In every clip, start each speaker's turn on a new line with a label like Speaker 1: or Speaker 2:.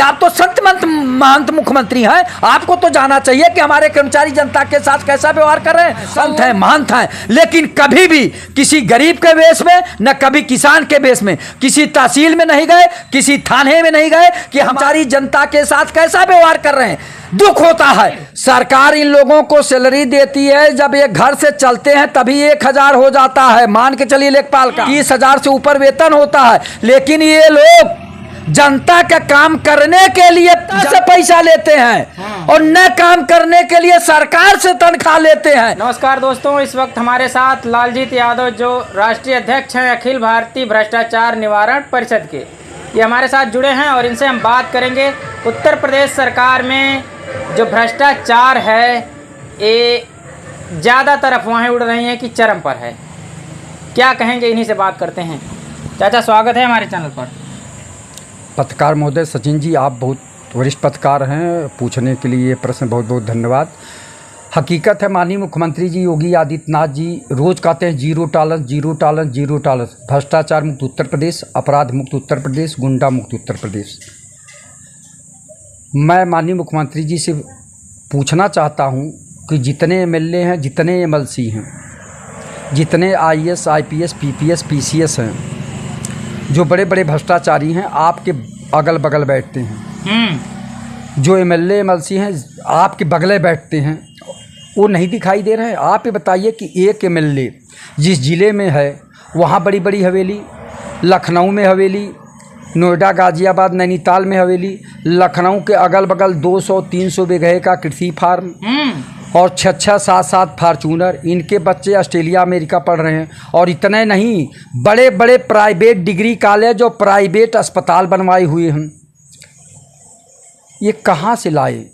Speaker 1: आप तो संत महंत मुख्यमंत्री हैं, आपको तो जाना चाहिए कि हमारे कर्मचारी जनता के साथ कैसा व्यवहार कर रहे हैं। संत हैं, महंत हैं, लेकिन कभी भी किसी गरीब के बेस में, न कभी किसान के बेस में, किसी तहसील में नहीं गए, किसी थाने में नहीं गए कि हमारी जनता के साथ कैसा व्यवहार कर रहे हैं। दुख होता है, सरकार इन लोगों को सैलरी देती है, जब ये घर से चलते हैं तभी 1000 हो जाता है, मान के चलिए लेखपाल का 30,000 से ऊपर वेतन होता है, लेकिन ये लोग जनता का काम करने के लिए से पैसा लेते हैं और न काम करने के लिए सरकार से तनख्वाह लेते हैं।
Speaker 2: नमस्कार दोस्तों, इस वक्त हमारे साथ लालजीत यादव जो राष्ट्रीय अध्यक्ष हैं अखिल भारतीय भ्रष्टाचार निवारण परिषद के, ये हमारे साथ जुड़े हैं और इनसे हम बात करेंगे उत्तर प्रदेश सरकार में जो भ्रष्टाचार है ये ज़्यादातर अफवाहें उड़ रही हैं कि चरम पर है। क्या कहेंगे, इन्हीं से बात करते हैं। चाचा स्वागत है हमारे चैनल पर।
Speaker 3: पत्रकार महोदय सचिन जी, आप बहुत वरिष्ठ पत्रकार हैं, पूछने के लिए प्रश्न बहुत बहुत धन्यवाद। हकीकत है, माननीय मुख्यमंत्री जी योगी आदित्यनाथ जी रोज़ कहते हैं zero tolerance, zero tolerance, zero tolerance, भ्रष्टाचार मुक्त उत्तर प्रदेश, अपराध मुक्त उत्तर प्रदेश, गुंडा मुक्त उत्तर प्रदेश। मैं माननीय मुख्यमंत्री जी से पूछना चाहता हूं कि जितने एमएलए हैं, जितने एमएलसी हैं, जितने आईएएस, आईपीएस, पीपीएस, पीसीएस हैं, जो बड़े बड़े भ्रष्टाचारी हैं, आपके अगल बगल बैठते हैं। जो एमएलए एमएलसी हैं आपके बगले बैठते हैं, वो नहीं दिखाई दे रहे हैं। आप ये बताइए कि एक एमएलए जिस ज़िले में है वहाँ बड़ी बड़ी हवेली, लखनऊ में हवेली, नोएडा, गाजियाबाद, नैनीताल में हवेली, लखनऊ के अगल बगल 200-300 बीघे का कृषि फार्म और 6-7 फार्चूनर। इनके बच्चे ऑस्ट्रेलिया अमेरिका पढ़ रहे हैं। और इतने नहीं, बड़े बड़े प्राइवेट डिग्री कॉलेज और प्राइवेट अस्पताल बनवाए हुए हैं। ये कहाँ से लाए,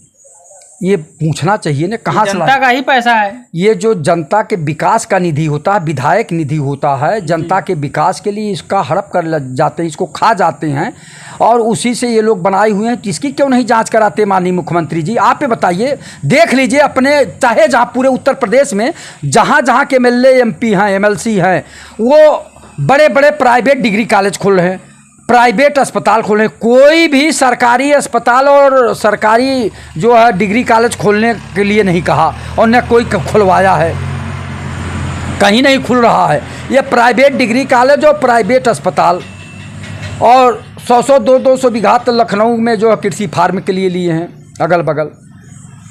Speaker 3: ये पूछना चाहिए ना, कहाँ से लाए?
Speaker 2: जनता का ही पैसा है
Speaker 3: ये। जो जनता के विकास का निधि होता है, विधायक निधि होता है, जनता के विकास के लिए इसका हड़प कर जाते हैं, इसको खा जाते हैं और उसी से ये लोग बनाए हुए हैं। इसकी क्यों नहीं जांच कराते माननीय मुख्यमंत्री जी? आप ये बताइए, देख लीजिए अपने, चाहे जहाँ पूरे उत्तर प्रदेश में जहाँ जहाँ के एमएलए एमपी हैं, एमएलसी हैं, वो बड़े बड़े प्राइवेट डिग्री कॉलेज खोल रहे हैं, प्राइवेट अस्पताल खोलने। कोई भी सरकारी अस्पताल और सरकारी जो है डिग्री कॉलेज खोलने के लिए नहीं कहा और न कोई खुलवाया है, कहीं नहीं खुल रहा है। ये प्राइवेट डिग्री कॉलेज और प्राइवेट अस्पताल और 100-200 बीघा तो लखनऊ में जो है कृषि फार्म के लिए लिए हैं अगल बगल।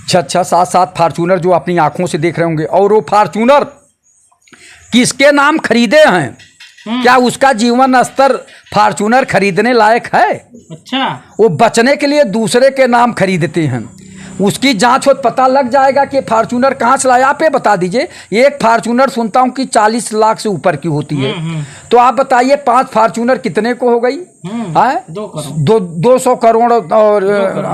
Speaker 3: 6-7 फार्चूनर जो अपनी आंखों से देख रहे होंगे। और वो फार्चूनर किसके नाम खरीदे हैं? क्या उसका जीवन स्तर फार्चूनर खरीदने लायक है?
Speaker 2: अच्छा,
Speaker 3: वो बचने के लिए दूसरे के नाम खरीदते हैं। उसकी जांच हो, पता लग जाएगा कि फार्चूनर कहाँ से लाया। आप ये बता दीजिए, एक फार्चूनर सुनता हूँ कि 40 लाख से ऊपर की होती है। तो आप बताइए 5 फार्चूनर कितने को हो गई? 200 करोड़ और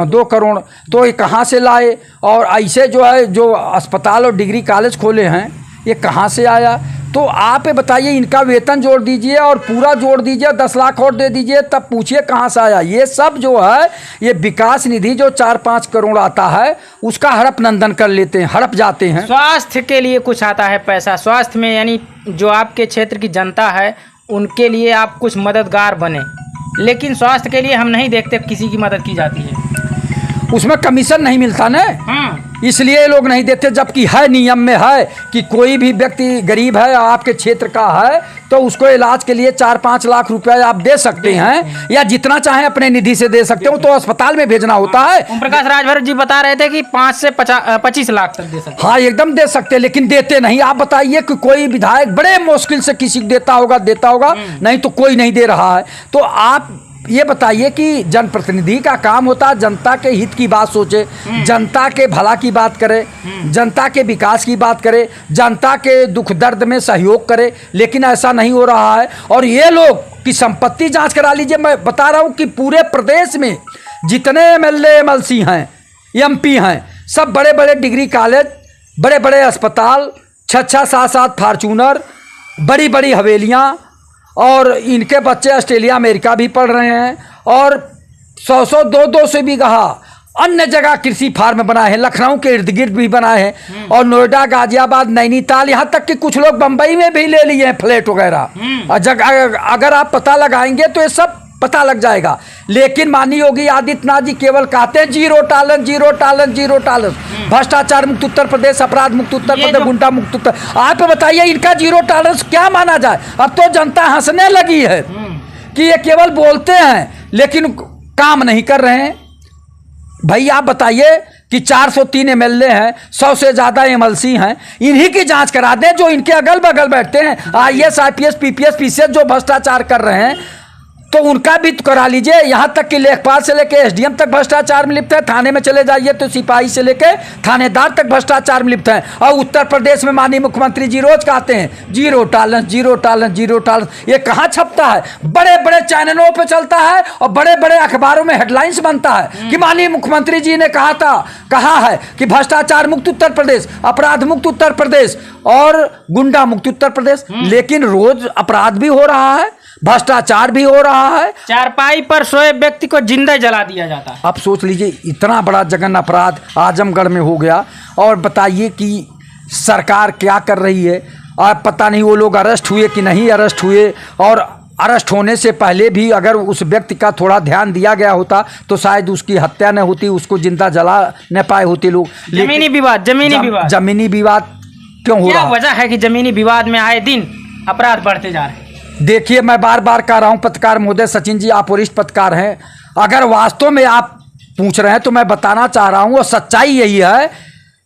Speaker 3: 2 करोड़। तो ये कहाँ से लाए? और ऐसे जो है जो अस्पताल और डिग्री कॉलेज खोले हैं, ये कहाँ से आया? तो आप ये बताइए, इनका वेतन जोड़ दीजिए और पूरा जोड़ दीजिए, 10 लाख और दे दीजिए, तब पूछिए कहाँ से आया। ये सब जो है, ये विकास निधि जो 4-5 करोड़ आता है, उसका हड़प नंदन कर लेते हैं, हड़प जाते हैं।
Speaker 2: स्वास्थ्य के लिए कुछ आता है पैसा, स्वास्थ्य में, यानी जो आपके क्षेत्र की जनता है उनके लिए आप कुछ मददगार बने, लेकिन स्वास्थ्य के लिए हम नहीं देखते किसी की मदद की जाती है।
Speaker 3: उसमें कमीशन नहीं मिलता ना, इसलिए ये लोग नहीं देते। जबकि है, नियम में है कि कोई भी व्यक्ति गरीब है, आपके क्षेत्र का है, तो उसको इलाज के लिए 4-5 लाख रुपए आप दे सकते हैं, या जितना चाहें अपने निधि से दे सकते हो। तो अस्पताल में भेजना होता है।
Speaker 2: ओम प्रकाश राजभर जी बता रहे थे कि 5 से 25 लाख तक दे सकते।
Speaker 3: हाँ, एकदम दे सकते, लेकिन देते नहीं। आप बताइए कि कोई विधायक बड़े मुश्किल से किसी को देता होगा, नहीं तो कोई नहीं दे रहा है। तो आप ये बताइए कि जनप्रतिनिधि का काम होता है जनता के हित की बात सोचे, जनता के भला की बात करे, जनता के विकास की बात करे, जनता के दुख दर्द में सहयोग करे, लेकिन ऐसा नहीं हो रहा है। और ये लोग की संपत्ति जांच करा लीजिए। मैं बता रहा हूँ कि पूरे प्रदेश में जितने एमएलए एमएलसी हैं, एमपी हैं, सब बड़े बड़े डिग्री कॉलेज, बड़े बड़े अस्पताल, 6-7 फार्चूनर, बड़ी बड़ी हवेलियाँ, और इनके बच्चे ऑस्ट्रेलिया अमेरिका भी पढ़ रहे हैं। और 100-200 बीघा अन्य जगह कृषि फार्म बनाए हैं, लखनऊ के इर्द गिर्द भी बनाए हैं, और नोएडा, गाजियाबाद, नैनीताल, यहाँ तक कि कुछ लोग बम्बई में भी ले लिए हैं फ्लैट वगैरह। अगर आप पता लगाएंगे तो ये सब पता लग जाएगा। लेकिन माननीय योगी आदित्यनाथ जी केवल कहते हैं zero tolerance, zero tolerance, zero tolerance, भ्रष्टाचार मुक्त उत्तर प्रदेश, अपराध मुक्त उत्तर प्रदेश, गुंडा मुक्त उत्तर। आप बताइए इनका जीरो टॉलरेंस क्या माना जाए? अब तो जनता हंसने लगी है कि ये केवल बोलते हैं लेकिन काम नहीं कर रहे हैं। भाई आप बताइए कि 403 एमएलए हैं, 100 से ज़्यादा एमएलसी हैं, इन्हीं की जांच करा दें जो इनके अगल बगल बैठते हैं, आईएएस, आईपीएस, पीपीएस, पीसीएस जो भ्रष्टाचार कर रहे हैं, तो उनका भी तो करा लीजिए। यहाँ तक कि लेखपाल से लेके एसडीएम तक भ्रष्टाचार में लिप्त है, थाने में चले जाइए तो सिपाही से लेके थानेदार तक भ्रष्टाचार में लिप्त है। और उत्तर प्रदेश में माननीय मुख्यमंत्री जी रोज कहते हैं zero tolerance, zero tolerance, zero tolerance. ये कहाँ छपता है? बड़े बड़े चैनलों पे चलता है और बड़े बड़े अखबारों में हेडलाइंस बनता है कि माननीय मुख्यमंत्री जी ने कहा है कि भ्रष्टाचार मुक्त उत्तर प्रदेश, अपराध मुक्त उत्तर प्रदेश और गुंडा मुक्त उत्तर प्रदेश। लेकिन रोज अपराध भी हो रहा है, भ्रष्टाचार भी हो रहा है,
Speaker 2: चारपाई पर सोए व्यक्ति को जिंदा जला दिया जाता है।
Speaker 3: आप सोच लीजिए इतना बड़ा जघन्य अपराध आजमगढ़ में हो गया। और बताइए कि सरकार क्या कर रही है? आप पता नहीं वो लोग अरेस्ट हुए कि नहीं अरेस्ट हुए, और अरेस्ट होने से पहले भी अगर उस व्यक्ति का थोड़ा ध्यान दिया गया होता तो शायद उसकी हत्या न होती, उसको जिंदा जला न पाए होते लोग।
Speaker 2: जमीनी विवाद
Speaker 3: क्यों हो रहा है?
Speaker 2: क्या वजह है कि जमीनी विवाद में आए दिन अपराध बढ़ते जा रहे हैं?
Speaker 3: देखिए, मैं बार बार कह रहा हूं पत्रकार महोदय, सचिन जी आप वरिष्ठ पत्रकार हैं, अगर वास्तव में आप पूछ रहे हैं तो मैं बताना चाह रहा हूं और सच्चाई यही है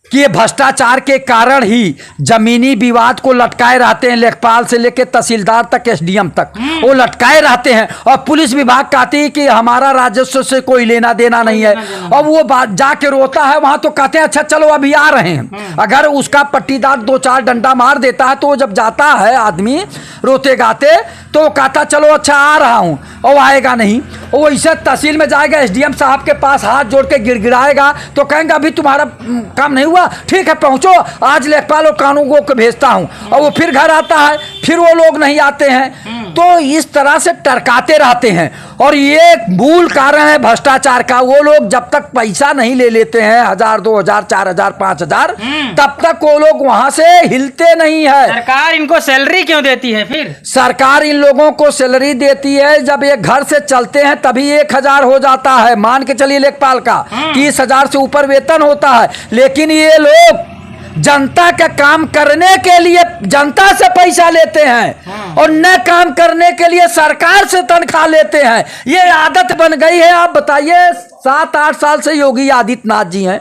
Speaker 3: कि ये भ्रष्टाचार के कारण ही जमीनी विवाद को लटकाए रहते हैं, लेखपाल से लेकर तहसीलदार तक, एसडीएम तक वो लटकाए रहते हैं। और पुलिस विभाग कहती है कि हमारा राजस्व से कोई लेना देना नहीं है, और वो बात जाके रोता है वहां तो कहते हैं अच्छा चलो अभी आ रहे हैं। अगर उसका पट्टीदार 2-4 डंडा मार देता है तो वो जब जाता है आदमी रोते गाते तो कहता चलो अच्छा आ रहा हूं, और आएगा नहीं। वो इसे तहसील में जाएगा, एसडीएम साहब के पास हाथ जोड़ के गिड़गिड़ाएगा तो कहेंगे अभी तुम्हारा काम नहीं हुआ, ठीक है पहुंचो, आज लेखपाल और कानूनगो को भेजता हूं। और वो फिर घर आता है, फिर वो लोग नहीं आते हैं। तो इस तरह से टरकाते रहते हैं, और ये मूल कारण है भ्रष्टाचार का। वो लोग जब तक पैसा नहीं ले लेते हैं 1000, 2000, 4000, 5000, तब तक वो लोग वहां से हिलते नहीं है।
Speaker 2: सरकार इनको सैलरी क्यों देती है? फिर
Speaker 3: सरकार इन लोगों को सैलरी देती है, जब ये घर से चलते हैं तभी 1000 हो जाता है। मान के चलिए लेखपाल का 30,000 से ऊपर वेतन होता है, लेकिन ये लोग जनता का काम करने के लिए जनता से पैसा लेते हैं और न काम करने के लिए सरकार से तनख्वाह लेते हैं। ये आदत बन गई है। आप बताइए 7-8 साल से योगी आदित्यनाथ जी हैं,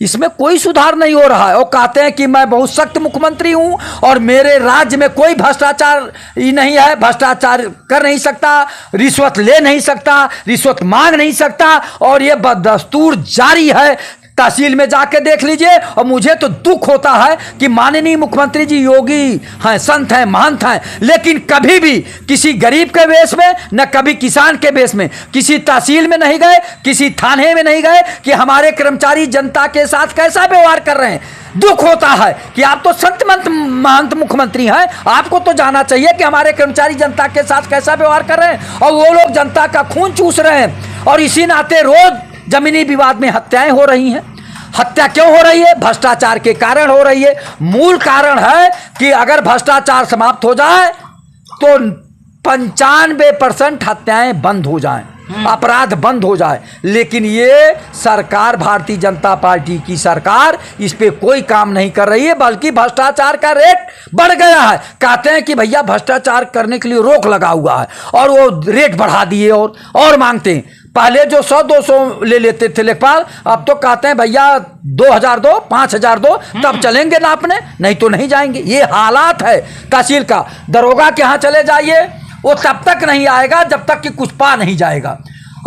Speaker 3: इसमें कोई सुधार नहीं हो रहा है। वो कहते हैं कि मैं बहुत सख्त मुख्यमंत्री हूं और मेरे राज्य में कोई भ्रष्टाचार ही नहीं है, भ्रष्टाचार कर नहीं सकता, रिश्वत ले नहीं सकता, रिश्वत मांग नहीं सकता, और ये बदस्तूर जारी है। तहसील में जाके देख लीजिए। और मुझे तो दुख होता है कि माननीय मुख्यमंत्री जी योगी हैं, संत हैं, महंत हैं, लेकिन कभी भी किसी गरीब के वेश में न कभी किसान के वेश में किसी तहसील में नहीं गए, किसी थाने में नहीं गए कि हमारे कर्मचारी जनता के साथ कैसा व्यवहार कर रहे हैं। दुख होता है कि आप तो संत महंत मुख्यमंत्री हैं, आपको तो जाना चाहिए कि हमारे कर्मचारी जनता के साथ कैसा व्यवहार कर रहे हैं, और वो लोग जनता का खून चूस रहे हैं। और इसी नाते रोज जमीनी विवाद में हत्याएं हो रही हैं। हत्या क्यों हो रही है? भ्रष्टाचार के कारण हो रही है। मूल कारण है कि अगर भ्रष्टाचार समाप्त हो जाए तो 95% हत्याएं बंद हो जाएं, अपराध बंद हो जाए। लेकिन ये सरकार, भारतीय जनता पार्टी की सरकार, इस पे कोई काम नहीं कर रही है, बल्कि भ्रष्टाचार का रेट बढ़ गया है। कहते हैं कि भैया भ्रष्टाचार करने के लिए रोक लगा हुआ है, और वो रेट बढ़ा दिए और मांगते हैं। पहले जो 100-200 ले लेते थे लेखपाल, अब तो कहते हैं भैया 2000 दो, 5000 दो, तब चलेंगे नापने, नहीं तो नहीं जाएंगे। ये हालात है तहसील का। दरोगा के यहाँ चले जाइए, वो तब तक नहीं आएगा जब तक कि कुछ पा नहीं जाएगा।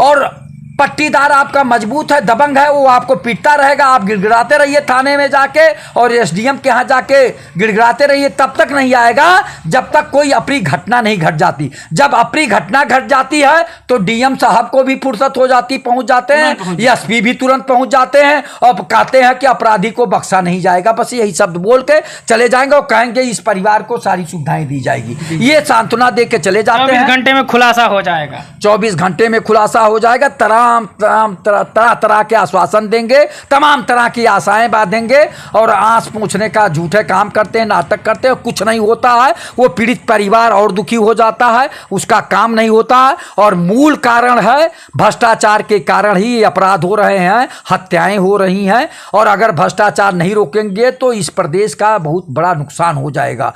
Speaker 3: और पट्टीदार आपका मजबूत है, दबंग है, वो आपको पीटता रहेगा, आप गिड़गिड़ाते रहिए थाने में जाके और एसडीएम के यहाँ जाके गिड़गिड़ाते रहिए, तब तक नहीं आएगा जब तक कोई अप्रिय घटना नहीं घट जाती। जब अप्रिय घटना घट जाती है तो डीएम साहब को भी फुर्सत हो जाती, पहुंच जाते हैं, एसपी भी तुरंत पहुंच जाते हैं और कहते हैं कि अपराधी को बख्शा नहीं जाएगा। बस यही शब्द बोल के चले जाएंगे और कहेंगे इस परिवार को सारी सुविधाएं दी जाएगी। ये सांत्वना दे के चले जाते हैं।
Speaker 2: 24 घंटे में खुलासा हो जाएगा,
Speaker 3: 24 घंटे में खुलासा हो जाएगा। तराम तमाम तरह तरह के आश्वासन देंगे, तमाम तरह की आशाएं बांधेंगे और आंस पूछने का झूठे काम करते हैं, नाटक करते हैं, कुछ नहीं होता है। वो पीड़ित परिवार और दुखी हो जाता है, उसका काम नहीं होता है। और मूल कारण है भ्रष्टाचार के कारण ही अपराध हो रहे हैं, हत्याएं हो रही हैं। और अगर भ्रष्टाचार नहीं रोकेंगे तो इस प्रदेश का बहुत बड़ा नुकसान हो जाएगा।